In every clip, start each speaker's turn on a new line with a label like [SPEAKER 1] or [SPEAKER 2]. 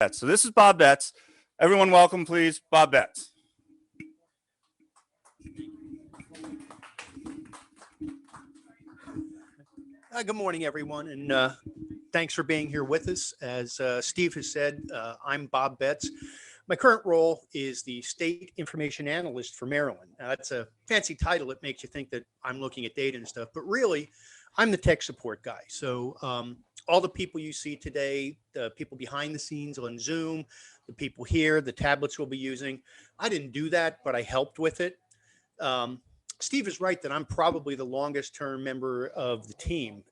[SPEAKER 1] Betz. So this is Bob Betz. Everyone welcome, please, Bob Betz.
[SPEAKER 2] Good morning, everyone, and thanks for being here with us. As Steve has said, I'm Bob Betz. My current role is the State Information Analyst for Maryland. Now, that's a fancy title. It makes you think that I'm looking at data and stuff, but really, I'm the tech support guy. So all the people you see today, the people behind the scenes on Zoom, the people here, the tablets we'll be using, I didn't do that, but I helped with it. Steve is right that I'm probably the longest term member of the team.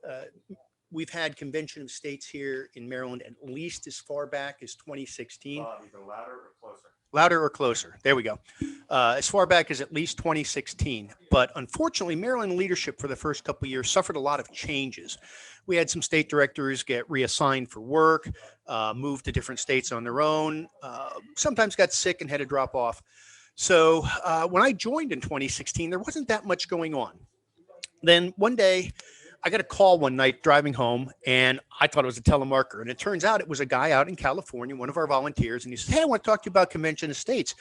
[SPEAKER 2] We've had convention of states here in Maryland at least as far back as 2016.
[SPEAKER 1] Either louder or closer.
[SPEAKER 2] Louder or closer. There we go. As far back as at least 2016. But unfortunately, Maryland leadership for the first couple of years suffered a lot of changes. We had some state directors get reassigned for work, moved to different states on their own, sometimes got sick and had to drop off. So when I joined in 2016, there wasn't that much going on. Then one day, I got a call one night driving home, and I thought it was a telemarketer. And it turns out it was a guy out in California, one of our volunteers. And he said, "Hey, I want to talk to you about convention of states."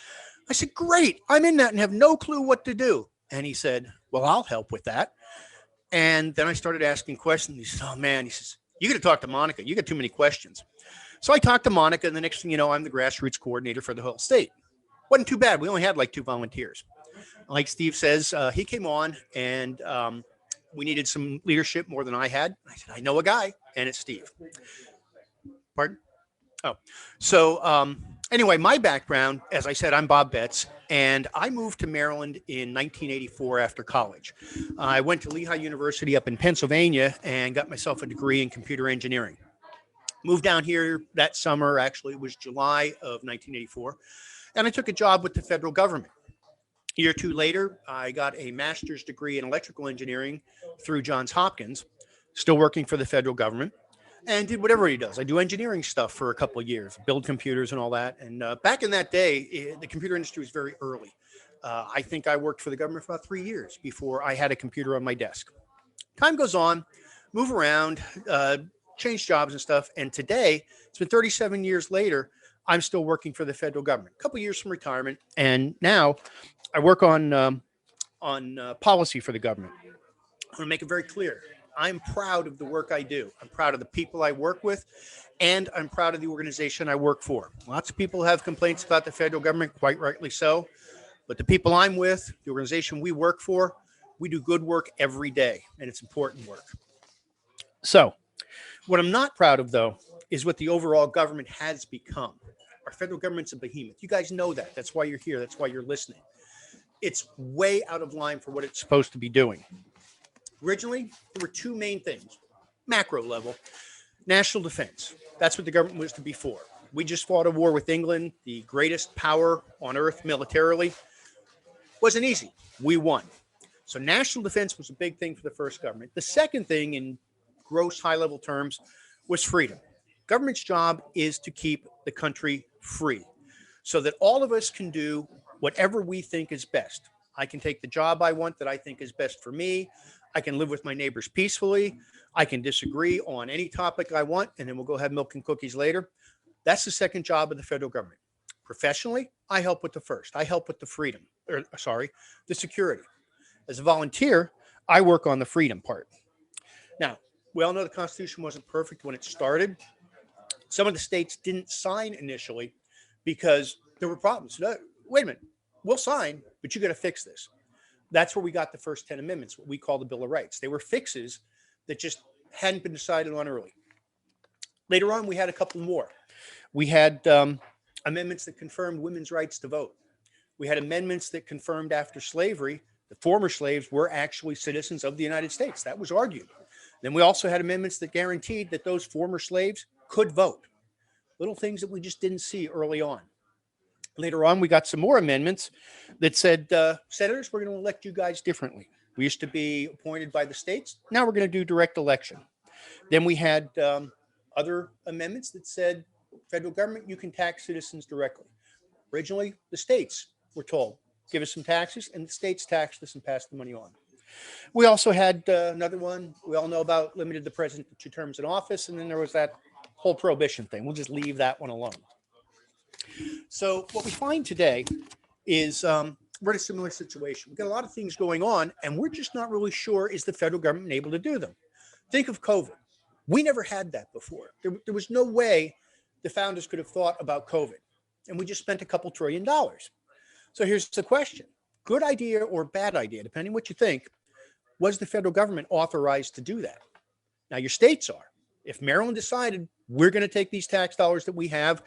[SPEAKER 2] I said, "Great. I'm in that and have no clue what to do." And he said, "Well, I'll help with that." And then I started asking questions. He said, "Oh, man," he says, "you got to talk to Monica. You got too many questions." So I talked to Monica, and the next thing you know, I'm the grassroots coordinator for the whole state. Wasn't too bad. We only had like 2 volunteers. Like Steve says, he came on, and we needed some leadership more than I had. I said, "I know a guy," and it's Steve. Pardon? Oh, so anyway, my background, as I said, I'm Bob Betz, and I moved to Maryland in 1984 after college. I went to Lehigh University up in Pennsylvania and got myself a degree in computer engineering. Moved down here that summer, actually, it was July of 1984, and I took a job with the federal government. A year or two later, I got a master's degree in electrical engineering through Johns Hopkins, still working for the federal government, and did whatever he does. I do engineering stuff for a couple of years, build computers and all that. And back in that day, the computer industry was very early. I think I worked for the government for about 3 years before I had a computer on my desk. Time goes on, move around, change jobs and stuff. And today, it's been 37 years later, I'm still working for the federal government, a couple of years from retirement. And now I work on policy for the government. I want to make it very clear. I'm proud of the work I do. I'm proud of the people I work with, and I'm proud of the organization I work for. Lots of people have complaints about the federal government, quite rightly so. But the people I'm with, the organization we work for, we do good work every day, and it's important work. So what I'm not proud of, though, is what the overall government has become. Our federal government's a behemoth. You guys know that. That's why you're here. That's why you're listening. It's way out of line for what it's supposed to be doing. Originally, there were 2 main things. Macro level, national defense. That's what the government was to be for. We just fought a war with England, the greatest power on earth militarily. Wasn't easy. We won. So national defense was a big thing for the first government. The second thing, in gross high-level terms, was freedom. Government's job is to keep the country free so that all of us can do whatever we think is best. I can take the job I want that I think is best for me. I can live with my neighbors peacefully. I can disagree on any topic I want, and then we'll go have milk and cookies later. That's the second job of the federal government. Professionally, I help with the first. I help with the the security. As a volunteer, I work on the freedom part. Now, we all know the Constitution wasn't perfect when it started. Some of the states didn't sign initially because there were problems. No, wait a minute, we'll sign, but you got to fix this. That's where we got the first 10 amendments, what we call the Bill of Rights. They were fixes that just hadn't been decided on early. Later on, we had a couple more. We had amendments that confirmed women's rights to vote. We had amendments that confirmed after slavery, the former slaves were actually citizens of the United States. That was argued. Then we also had amendments that guaranteed that those former slaves could vote. Little things that we just didn't see early on. Later on, we got some more amendments that said, senators, we're going to elect you guys differently. We used to be appointed by the states. Now we're going to do direct election. Then we had other amendments that said, federal government, you can tax citizens directly. Originally, the states were told, give us some taxes, and the states taxed us and passed the money on. We also had another one we all know about, limited the president to 2 terms in office, and then there was that whole prohibition thing. We'll just leave that one alone. So what we find today is we're in a similar situation. We've got a lot of things going on, and we're just not really sure, is the federal government able to do them? Think of COVID. We never had that before. There was no way the founders could have thought about COVID, and we just spent a couple $1 trillion. So here's the question. Good idea or bad idea, depending what you think, was the federal government authorized to do that? Now, your states are. If Maryland decided we're going to take these tax dollars that we have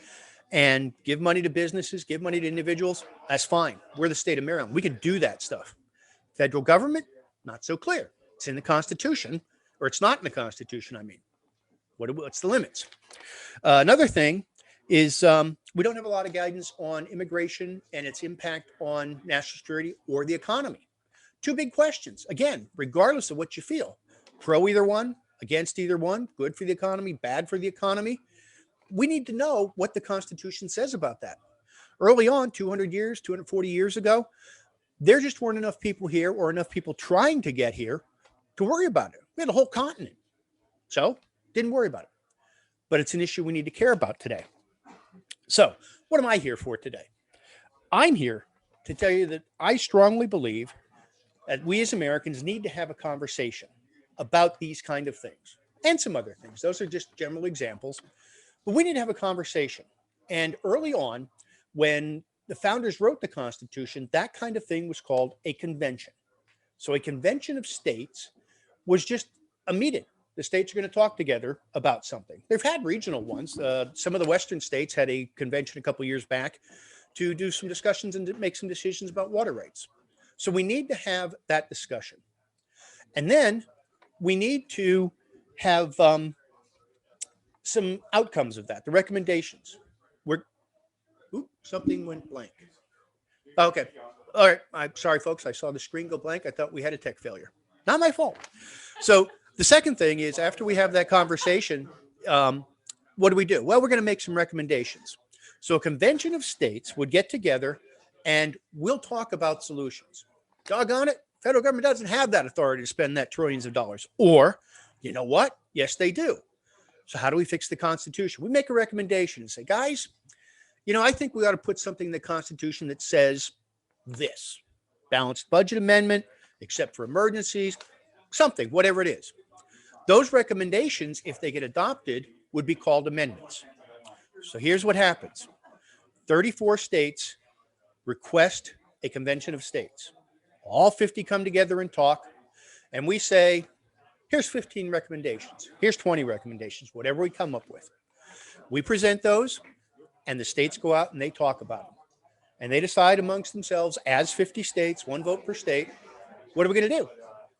[SPEAKER 2] and give money to businesses, give money to individuals, that's fine. We're the state of Maryland. We can do that stuff. Federal government, not so clear. It's in the Constitution, or it's not in the Constitution, I mean. What's the limits? Another thing is we don't have a lot of guidance on immigration and its impact on national security or the economy. Two big questions. Again, regardless of what you feel, pro either one, against either one, good for the economy, bad for the economy. We need to know what the Constitution says about that. Early on, 200 years, 240 years ago, there just weren't enough people here or enough people trying to get here to worry about it. We had a whole continent. So didn't worry about it. But it's an issue we need to care about today. So what am I here for today? I'm here to tell you that I strongly believe that we as Americans need to have a conversation about these kind of things and some other things. Those are just general examples. But we need to have a conversation. And early on, when the founders wrote the Constitution, that kind of thing was called a convention. So a convention of states was just a meeting. The states are going to talk together about something. They've had regional ones. Some of the Western states had a convention a couple of years back to do some discussions and to make some decisions about water rights. So we need to have that discussion. And then we need to have some outcomes of that, the recommendations. Something went blank. Okay. All right. I'm sorry, folks. I saw the screen go blank. I thought we had a tech failure. Not my fault. So the second thing is, after we have that conversation, what do we do? Well, we're going to make some recommendations. So a convention of states would get together and we'll talk about solutions. Doggone it, federal government doesn't have that authority to spend that trillions of dollars. Or, you know what? Yes, they do. So how do we fix the Constitution? We make a recommendation and say, guys, I think we ought to put something in the Constitution that says this: balanced budget amendment, except for emergencies, something, whatever it is. Those recommendations, if they get adopted, would be called amendments. So here's what happens. 34 states request a convention of states. All 50 come together and talk, and we say, here's 15 recommendations. Here's 20 recommendations, whatever we come up with. We present those, and the states go out and they talk about them. And they decide amongst themselves, as 50 states, one vote per state, what are we going to do?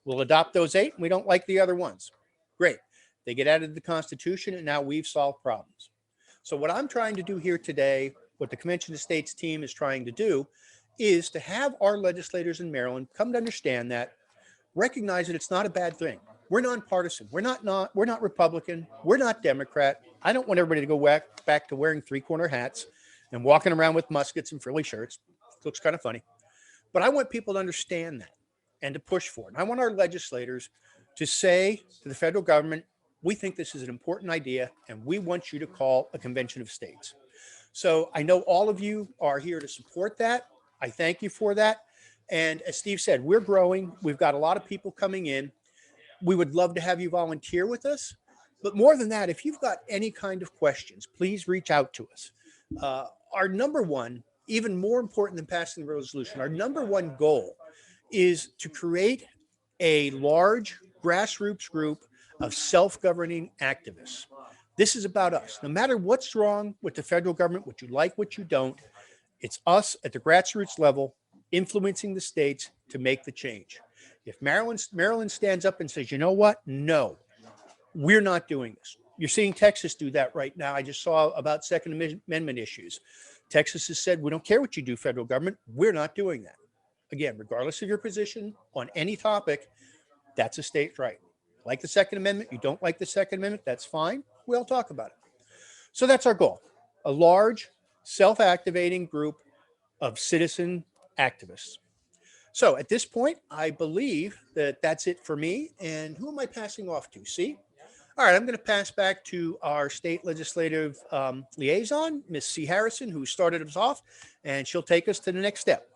[SPEAKER 2] We'll adopt those 8, and we don't like the other ones. Great. They get added to the Constitution, and now we've solved problems. So what I'm trying to do here today, what the Convention of States team is trying to do, is to have our legislators in Maryland come to understand that, recognize that it's not a bad thing. We're nonpartisan. We're not Republican. We're not Democrat. I don't want everybody to go back to wearing 3-corner hats and walking around with muskets and frilly shirts. It looks kind of funny. But I want people to understand that and to push for it. And I want our legislators to say to the federal government, we think this is an important idea, and we want you to call a convention of states. So I know all of you are here to support that. I thank you for that. And as Steve said, we're growing. We've got a lot of people coming in. We would love to have you volunteer with us. But more than that, if you've got any kind of questions, please reach out to us. Our number one, even more important than passing the resolution, our number one goal is to create a large grassroots group of self-governing activists. This is about us. No matter what's wrong with the federal government, what you like, what you don't, it's us at the grassroots level influencing the states to make the change. If Maryland stands up and says, you know what? No, we're not doing this. You're seeing Texas do that right now. I just saw about Second Amendment issues. Texas has said, we don't care what you do, federal government. We're not doing that. Again, regardless of your position on any topic, that's a state right. Like the Second Amendment, you don't like the Second Amendment, that's fine. We'll talk about it. So that's our goal. A large, self-activating group of citizen activists. So at this point, I believe that that's it for me. And who am I passing off to? See? All right, I'm going to pass back to our state legislative liaison, Miss C. Harrison, who started us off, and she'll take us to the next step.